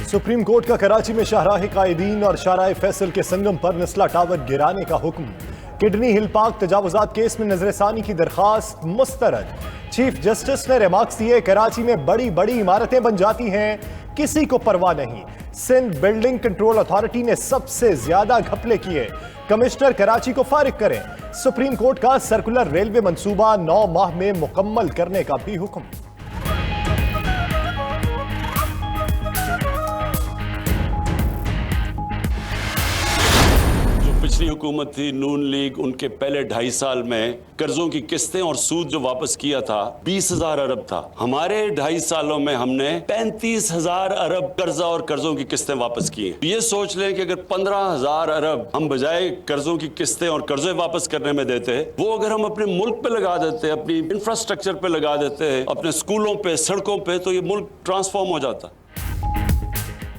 Supreme court का कराची में शाहराह कायदीन और शाहराह फैसल के संगम पर निस्ला टावर गिराने का हुक्म। किडनी हिल पार्क तजावुजात केस में नजरसानी की दरखास्त मुस्तरद। चीफ जस्टिस ने रिमार्क्स दिए, कराची में बड़ी बड़ी इमारतें बन जाती हैं, किसी को परवाह नहीं। सिंध बिल्डिंग कंट्रोल अथॉरिटी ने सबसे ज्यादा घपले किए, कमिश्नर कराची को फारिग करें। सुप्रीम कोर्ट का सर्कुलर रेलवे मंसूबा 9 माह में मुकम्मल करने का भी हुक्म। पिछली हुकूमत थी नून लीग, उनके पहले 2.5 साल में कर्जों की किस्तें और सूद जो वापस किया था 20,000 अरब था। हमारे 2.5 सालों में हमने 35,000 अरब कर्जा और कर्जों की किस्तें वापस की। ये सोच लें कि अगर 15,000 अरब हम बजाय कर्जों की किस्तें और कर्जे वापस करने में देते, वो अगर हम अपने मुल्क पे लगा देते, अपनी इंफ्रास्ट्रक्चर पे लगा देते, अपने स्कूलों पे, सड़कों पे, तो ये मुल्क ट्रांसफॉर्म हो जाता।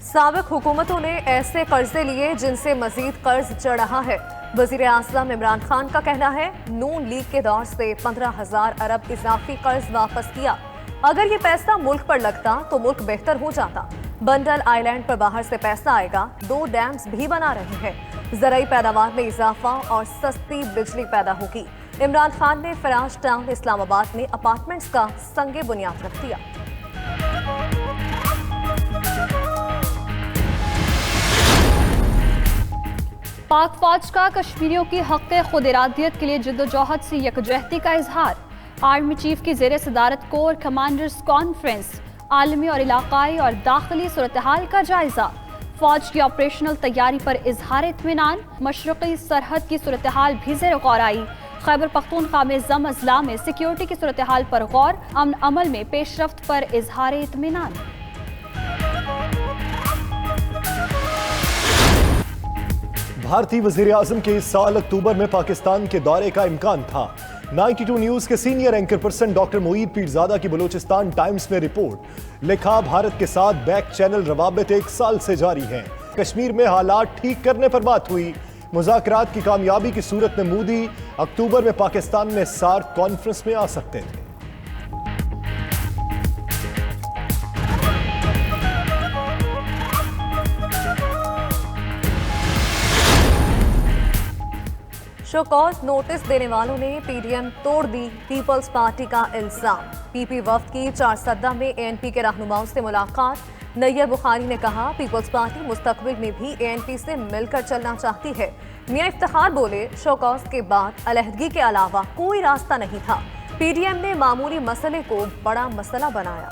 साबिक हुकूमतों ने ऐसे कर्जे लिए जिनसे मजीद कर्ज चढ़ रहा है। वजीर आज़म इमरान खान का कहना है, नून लीग के दौर से 15,000 अरब इजाफी कर्ज वापस किया। अगर ये पैसा मुल्क पर लगता तो मुल्क बेहतर हो जाता। बंडल आइलैंड पर बाहर से पैसा आएगा, 2 डैम्स भी बना रहे हैं, ज़राई पैदावार में इजाफा और सस्ती बिजली पैदा होगी। इमरान खान ने फराज टाउन इस्लामाबाद में अपार्टमेंट्स का संगे बुनियाद रख दिया। पाक फौज का कश्मीरियों की हक़ खुद इरादियत के लिए जद्दोजहद से यकजहती का इजहार। आर्मी चीफ की ज़ेर सदारत कोर कमांडर्स कॉन्फ्रेंस, आलमी और इलाकाई और दाखिली सूरत हाल का जायजा। फौज की ऑपरेशनल तैयारी पर इजहार इत्मीनान। मशरक़ी सरहद की सूरत हाल भी ज़ेर गौर आई। खैबर पख्तूनख्वा में ज़म अज़ला में सिक्योरिटी की सूरत हाल पर गौर। अमन अमल में पेशरफ्त पर इजहार इत्मीनान। भारतीय वजीर आजम के इस साल अक्टूबर में पाकिस्तान के दौरे का इम्कान था। 92 न्यूज के senior anchor person doctor Moeed Pirzada की बलूचिस्तान टाइम्स में रिपोर्ट। लिखा, भारत के साथ बैक चैनल रवाबित 1 साल से जारी हैं। कश्मीर में हालात ठीक करने पर बात हुई। मुज़ाकरात की कामयाबी की सूरत में मोदी अक्टूबर में पाकिस्तान में सार्क कॉन्फ्रेंस में आ सकते थे। शोकॉज नोटिस देने वालों ने पीडीएम तोड़ दी, पीपल्स पार्टी का इल्जाम। पीपी वफ्द की चारसद्दा में एएनपी के रहनुमाओं से मुलाकात। नैयर बुखारी ने कहा, पीपल्स पार्टी मुस्तकबिल में भी एएनपी से मिलकर चलना चाहती है। मियां इफ्तिखार बोले, शोकॉज के बाद अलहदगी के अलावा कोई रास्ता नहीं था। पीडीएम ने मामूली मसले को बड़ा मसला बनाया।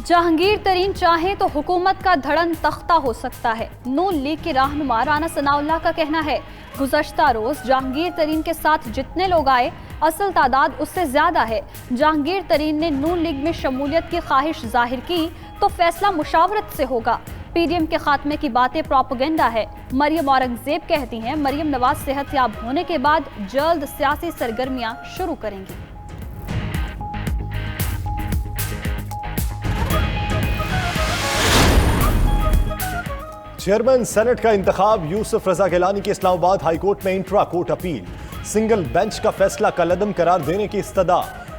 जहांगीर तरीन चाहे तो हुकूमत का धड़न तख्ता हो सकता है। नून लीग के रहनुमा राना सनाउल्लाह का कहना है, गुज़श्ता रोज जहांगीर तरीन के साथ जितने लोग आए, असल तादाद उससे ज्यादा है। जहांगीर तरीन ने नून लीग में शमूलियत की ख्वाहिश जाहिर की तो फैसला मुशावरत से होगा। पीडीएम के खात्मे की बातें प्रोपेगेंडा है। मरियम औरंगजेब कहती हैं, मरियम नवाज सेहतयाब होने के बाद जल्द सियासी सरगर्मियां शुरू करेंगी। चेयरमैन सेनेट का इंतखाब, यूसुफ रजा गिलानी की इस्लामाबाद हाई कोर्ट में intra court appeal. Single bench का फैसला कलअदम करार देने की इस्तदा।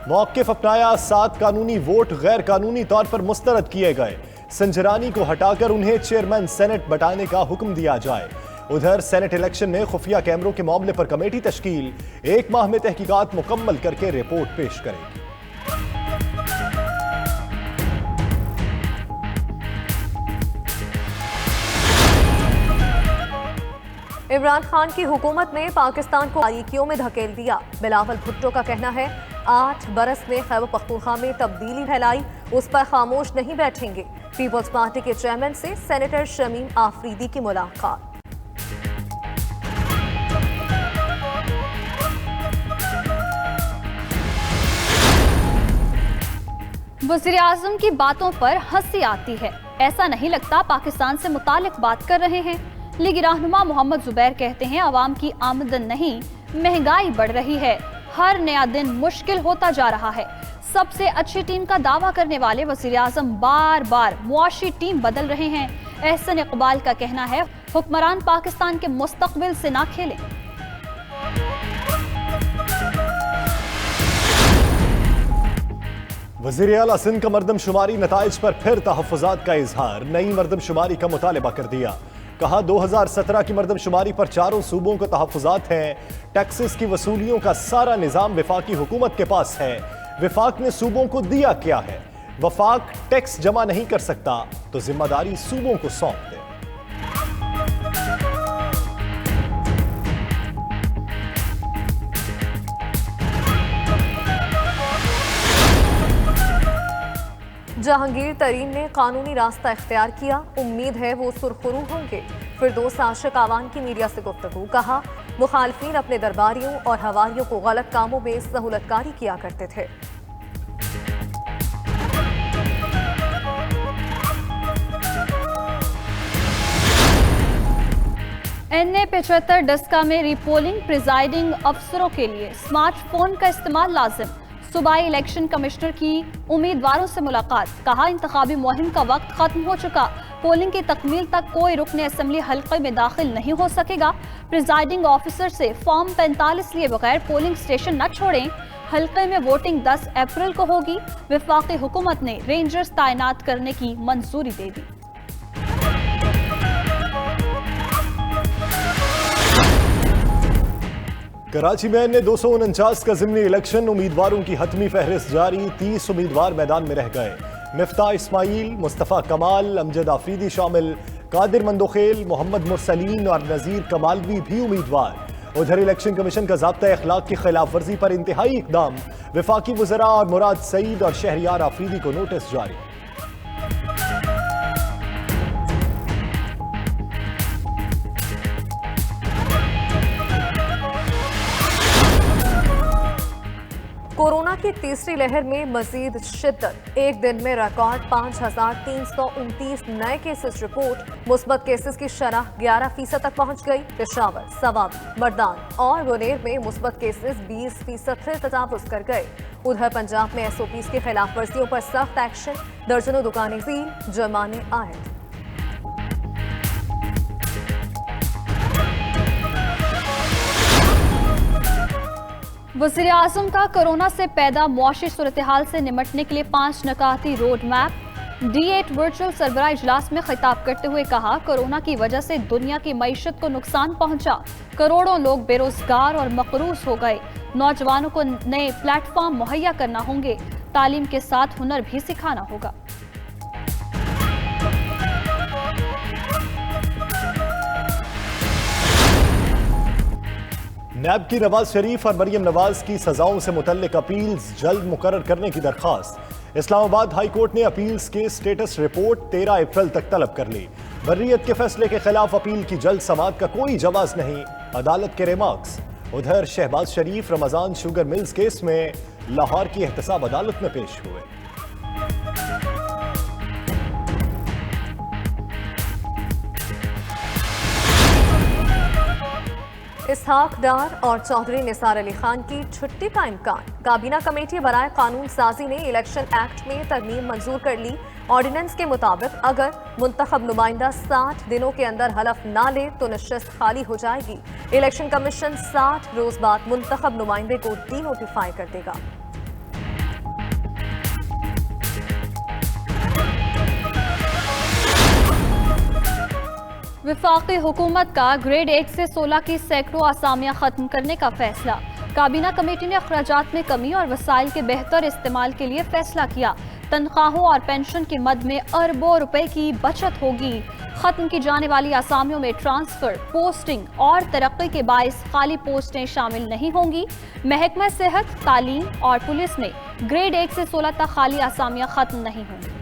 मौक़िफ़ अपनाया, 7 कानूनी वोट गैर कानूनी तौर पर मुस्तरद किए गए। संजरानी को हटाकर उन्हें चेयरमैन सेनेट बताने का हुक्म दिया जाए। उधर सेनेट इलेक्शन में खुफिया कैमरों के मामले पर कमेटी तश्कील, 1 माह में तहकीकात मुकम्मल करके रिपोर्ट पेश करेगी। इमरान खान की हुकूमत ने पाकिस्तान को बारीकियों में धकेल दिया। बिलावल भुट्टो का कहना है, 8 बरस में खैबर पख्तूनख्वा में तब्दीली फैलाई, उस पर खामोश नहीं बैठेंगे। पीपल्स पार्टी के चेयरमैन से सेनेटर शमीम आफरीदी की मुलाकात। वज़ीर आज़म की बातों पर हंसी आती है। ऐसा नहीं लगता पाकिस्तान से मुतालिक बात कर रहे हैं। लीगी रहनुमा मोहम्मद जुबैर कहते हैं, आवाम की आमदन नहीं, महंगाई बढ़ रही है, हर नया दिन मुश्किल होता जा रहा है। सबसे अच्छी टीम का दावा करने वाले वज़ीर आज़म बार बार मुआशी टीम बदल रहे हैं। एहसन इकबाल का कहना है, हुक्मरान पाकिस्तान के मुस्तकबिल से ना खेलें। वज़ीर आला सिंध का मरदमशुमारी नताइज पर फिर तहफ़्फ़ुज़ात का इजहार। नई मरदमशुमारी का मुतालबा कर दिया। कहा 2017 की मरदमशुमारी पर चारों सूबों को तहफ़्फ़ुज़ात हैं। टैक्सेस की वसूलियों का सारा निज़ाम वफाकी हुकूमत के पास है। वफाक ने सूबों को दिया क्या है? वफाक टैक्स जमा नहीं कर सकता तो जिम्मेदारी सूबों को सौंप दे। जहांगीर तरीन ने कानूनी रास्ता इख्तियार किया। उम्मीद है वो सुरखरू होंगे। फिरदौस आशिक आवान की मीडिया से गुफ्तगू। कहा मुखालफीन अपने दरबारियों और हवारियों को गलत कामों में सहूलतकारी किया करते थे। NA 75 डस्का में रिपोलिंग प्रिजाइडिंग अफसरों के लिए स्मार्टफोन का इस्तेमाल लाजिम। सूबाई इलेक्शन कमिश्नर की उम्मीदवारों से मुलाकात। कहा इंतखाबी मुहिम का वक्त खत्म हो चुका। पोलिंग की तकमील तक कोई रुकन असम्बली हल्के में दाखिल नहीं हो सकेगा। प्रिजाइडिंग ऑफिसर से फॉर्म 45 लिए बगैर पोलिंग स्टेशन न छोड़ें। हल्के में वोटिंग 10 अप्रैल को होगी। वफाकी हुकूमत ने रेंजर्स तैनात करने की मंजूरी दे दी। कराची में ने 249 का ज़िमनी इलेक्शन। उम्मीदवारों की हतमी फहरिस्त जारी। 30 उम्मीदवार मैदान में रह गए। मिफ्ता इस्माइल, मुस्तफ़ा कमाल, अमजद आफरीदी शामिल। कादिर मंदोखेल, मोहम्मद मुरसलीन और नज़ीर कमालवी भी उम्मीदवार। उधर इलेक्शन कमीशन का ज़ाब्ता अखलाक की खिलाफ वर्जी पर इंतहाई इकदाम। वफाकी वज़रा और मुराद सईद और शहरियार आफरीदी को नोटिस जारी। कोरोना की तीसरी लहर में मजीद शिद्दत। एक दिन में रिकॉर्ड 5,329 नए केसेस रिपोर्ट। मुस्बत केसेस की शरह 11% तक पहुंच गई। पेशावर, सवाब, मर्दान और गुनेर में मुस्बत केसेस 20% से तजावुज कर गए। उधर पंजाब में SOPs की खिलाफ वर्जियों पर सख्त एक्शन। दर्जनों दुकानें सील, जुर्माने आयद। वज़ीर आज़म का कोरोना से पैदा मुआशी सूरत हाल से निमटने के लिए 5 नकाती रोड मैप। D8 वर्चुअल सरबराह इजलास में खिताब करते हुए कहा कोरोना की वजह से दुनिया की मईशत को नुकसान पहुंचा। करोड़ों लोग बेरोजगार और मकरूज हो गए। नौजवानों को नए प्लेटफॉर्म मुहैया करना होंगे। तालीम के साथ हुनर भी सिखाना होगा। नैब की नवाज शरीफ और मरियम नवाज की सजाओं से मुतल्लिक अपील्स जल्द मुकर्रर करने की दरखास्त। इस्लामाबाद हाई कोर्ट ने अपील्स के स्टेटस रिपोर्ट 13 अप्रैल तक तलब कर ली। बर्रियत के फैसले के खिलाफ अपील की जल्द समाअत का कोई जवाज नहीं, अदालत के रिमार्क्स। उधर शहबाज शरीफ रमजान शुगर मिल्स केस में लाहौर की एहतसाब अदालत में पेश हुए। इसहाक डार और चौधरी निसार अली खान की छुट्टी का इम्कान। काबीना कमेटी बराए कानून साजी ने इलेक्शन एक्ट में तरमीम मंजूर कर ली। ऑर्डिनेंस के मुताबिक अगर मुंतखब नुमाइंदा 60 दिनों के अंदर हलफ ना ले तो नशिस्त खाली हो जाएगी। इलेक्शन कमीशन 60 रोज बाद मुंतखब नुमाइंदे को डी नोटिफाई कर देगा। वफाकी हुकूमत का ग्रेड 1 से 16 की सैकड़ों आसामियां खत्म करने का फैसला। काबीना कमेटी ने अखराजात में कमी और वसाइल के बेहतर इस्तेमाल के लिए फैसला किया। तनख्वाहों और पेंशन की मद में अरबों रुपए की बचत होगी। खत्म की जाने वाली आसामियों में ट्रांसफर, पोस्टिंग और तरक्की के बाइस खाली पोस्टें शामिल नहीं होंगी। महकमा सेहत, तालीम और पुलिस में ग्रेड 1 से 16 तक खाली आसामियां खत्म नहीं होंगी।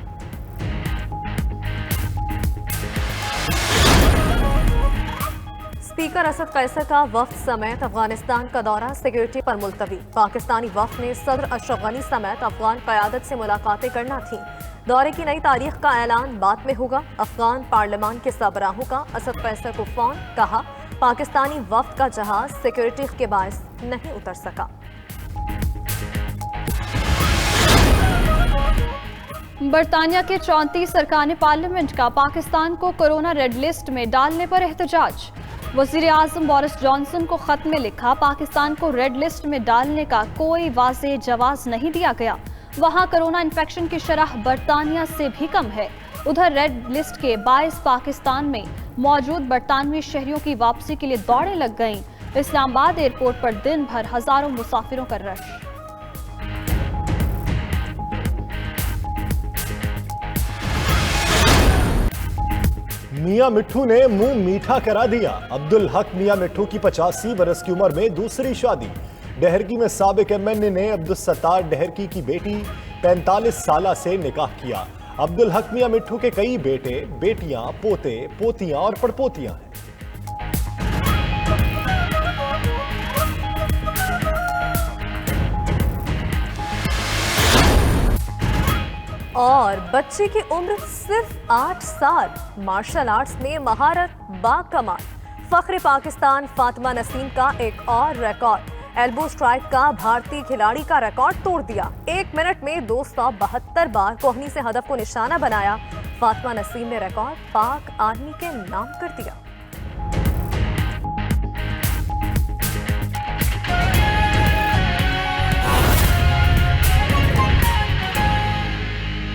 स्पीकर असद कैसर का वफ्द समेत अफगानिस्तान का दौरा सिक्योरिटी पर मुलतवी। पाकिस्तानी वफ्द ने सदर अशरफ गनी समेत अफगान क़यादत से मुलाकातें करना थी। दौरे की नई तारीख का ऐलान बाद में होगा। अफगान पार्लियामान के सरबराहों का असद कैसर को फोन। कहा पाकिस्तानी वफ्द का जहाज सिक्योरिटी के बायस नहीं उतर सका। बरतानिया के 34 अरकान पार्लियामेंट का पाकिस्तान को कोरोना रेड लिस्ट में डालने पर एहतजाज। वज़ीर आज़म बोरिस जॉनसन को खत में लिखा पाकिस्तान को रेड लिस्ट में डालने का कोई वाज़ेह जवाब नहीं दिया गया। वहां कोरोना इन्फेक्शन की शरह बरतानिया से भी कम है। उधर रेड लिस्ट के 22 पाकिस्तान में मौजूद बरतानवी शहरियों की वापसी के लिए दौड़ें लग गईं। इस्लामाबाद एयरपोर्ट पर दिन भर हजारों मुसाफिरों का रश। मियां मिट्ठू ने मुंह मीठा करा दिया। अब्दुल हक मियां मिट्ठू की 85 बरस की उम्र में दूसरी शादी। डहरकी में साबिक एमएनए ने अब्दुल सत्तार डहरकी की बेटी 45 साल से निकाह किया। अब्दुल हक मियां मिट्ठू के कई बेटे, बेटियां, पोते, पोतियां और पड़पोतियां हैं। और बच्चे की उम्र सिर्फ 8 साल, मार्शल आर्ट्स में महारत बाकमाल। फख्र पाकिस्तान फातिमा नसीम का एक और रिकॉर्ड। एल्बो स्ट्राइक का भारतीय खिलाड़ी का रिकॉर्ड तोड़ दिया। 1 मिनट में 272 बार कोहनी से हदफ को निशाना बनाया। फातिमा नसीम ने रिकॉर्ड पाक आर्मी के नाम कर दिया।